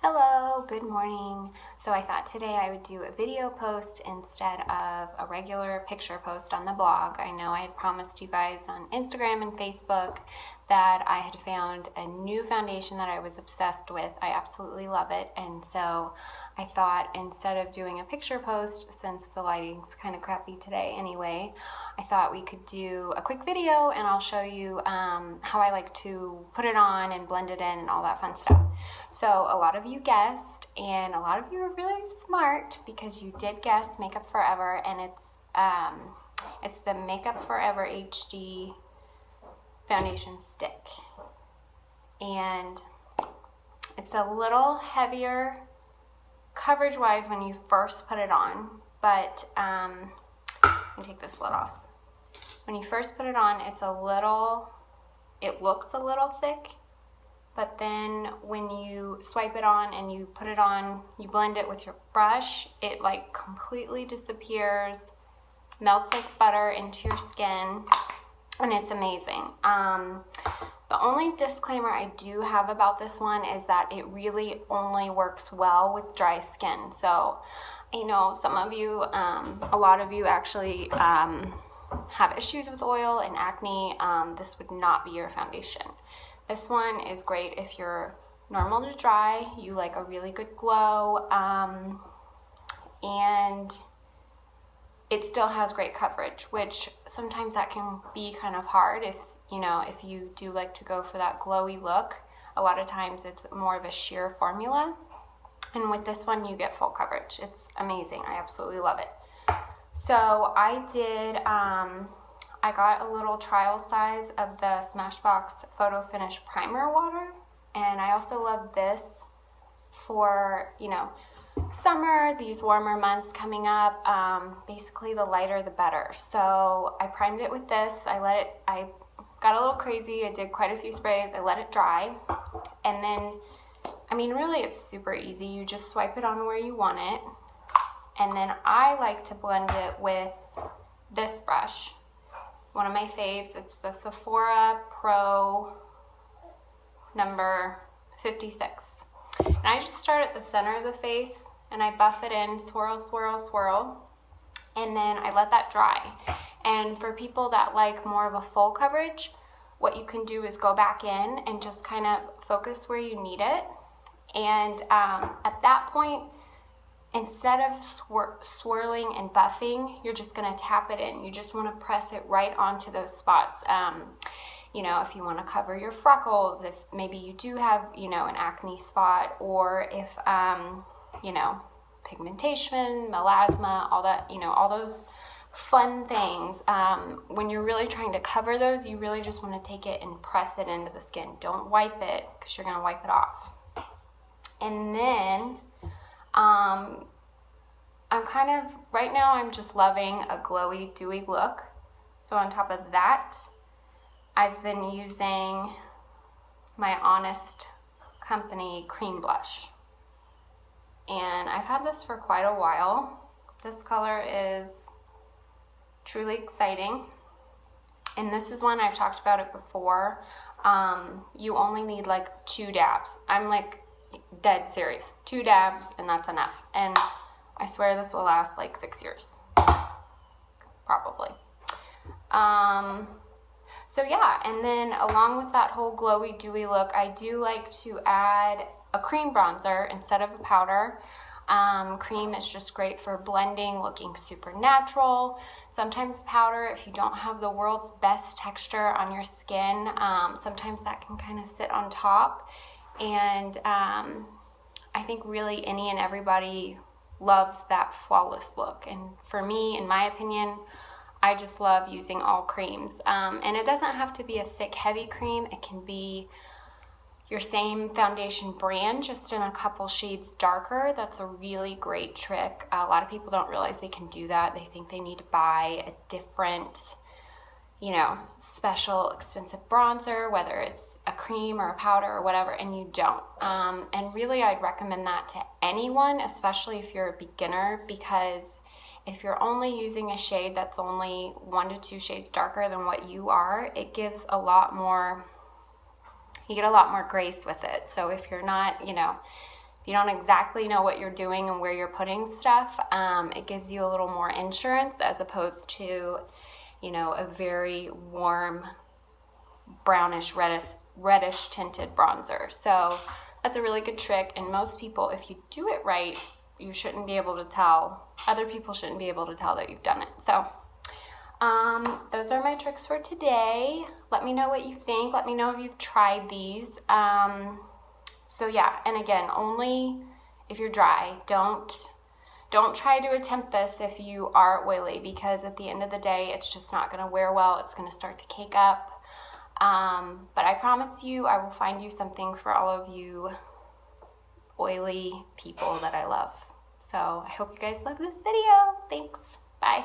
Hello, good morning. So I thought today I would do a video post instead of a regular picture post on the blog. I know I had promised you guys on Instagram and Facebook that I had found a new foundation that I was obsessed with. I absolutely love it. And so I thought instead of doing a picture post, since the lighting's kind of crappy today anyway, I thought we could do a quick video and I'll show you how I like to put it on and blend it in and all that fun stuff. So a lot of you guessed, and a lot of you are really smart because you did guess Makeup Forever, and it's the Makeup Forever HD foundation stick, and it's a little heavier coverage wise when you first put it on, but let me take this lid off. When you first put it on, it looks a little thick, but then when you swipe it on and you put it on, you blend it with your brush, it like completely disappears, melts like butter into your skin, and it's amazing. The only disclaimer I do have about this one is that it really only works well with dry skin. So I know some of you, a lot of you actually have issues with oil and acne. This would not be your foundation. This one is great if you're normal to dry, you like a really good glow, and it still has great coverage, which sometimes that can be kind of hard if you do like to go for that glowy look. A lot of times it's more of a sheer formula, and with this one you get full coverage. It's amazing. I absolutely love it. So I got a little trial size of the Smashbox Photo Finish Primer Water, and I also love this for, summer, these warmer months coming up. Basically, the lighter the better. So I primed it with this. I got a little crazy. I did quite a few sprays. I let it dry, and then, really it's super easy. You just swipe it on where you want it, and then I like to blend it with this brush. One of my faves, it's the Sephora Pro number 56. And I just start at the center of the face and I buff it in, swirl, swirl, swirl, and then I let that dry. And for people that like more of a full coverage, what you can do is go back in and just kind of focus where you need it. And at that point, instead of swirling and buffing, you're just going to tap it in. You just want to press it right onto those spots. If you want to cover your freckles, if maybe you do have, an acne spot, or if, pigmentation, melasma, all that, all those fun things. When you're really trying to cover those, you really just want to take it and press it into the skin. Don't wipe it because you're going to wipe it off. And then right now I'm just loving a glowy, dewy look. So on top of that, I've been using my Honest Company cream blush. And I've had this for quite a while. This color is truly exciting. And this is one, I've talked about it before. You only need like 2 dabs. I'm like dead serious. 2 dabs and that's enough. And I swear this will last like 6 years. Probably. So yeah, and then along with that whole glowy, dewy look, I do like to add a cream bronzer instead of a powder. Cream is just great for blending, looking super natural. Sometimes powder, if you don't have the world's best texture on your skin, sometimes that can kind of sit on top. And I think really any and everybody loves that flawless look. And for me, in my opinion, I just love using all creams. And it doesn't have to be a thick, heavy cream. It can be your same foundation brand, just in a couple shades darker. That's a really great trick. A lot of people don't realize they can do that. They think they need to buy a different, special expensive bronzer, whether it's a cream or a powder or whatever, and you don't. And really, I'd recommend that to anyone, especially if you're a beginner, because if you're only using a shade that's only 1 to 2 shades darker than what you are, it gives a lot more, you get a lot more grace with it. So if you're not, if you don't exactly know what you're doing and where you're putting stuff, it gives you a little more insurance as opposed to, you know, a very warm brownish reddish tinted bronzer. So that's a really good trick, and most people, if you do it right, you shouldn't be able to tell, other people shouldn't be able to tell that you've done it. So those are my tricks for today. Let me know what you think. Let me know if you've tried these. So yeah, and again, only if you're dry. Don't try to attempt this if you are oily, because at the end of the day, it's just not going to wear well. It's going to start to cake up. But I promise you, I will find you something for all of you oily people that I love. So I hope you guys love this video. Thanks. Bye.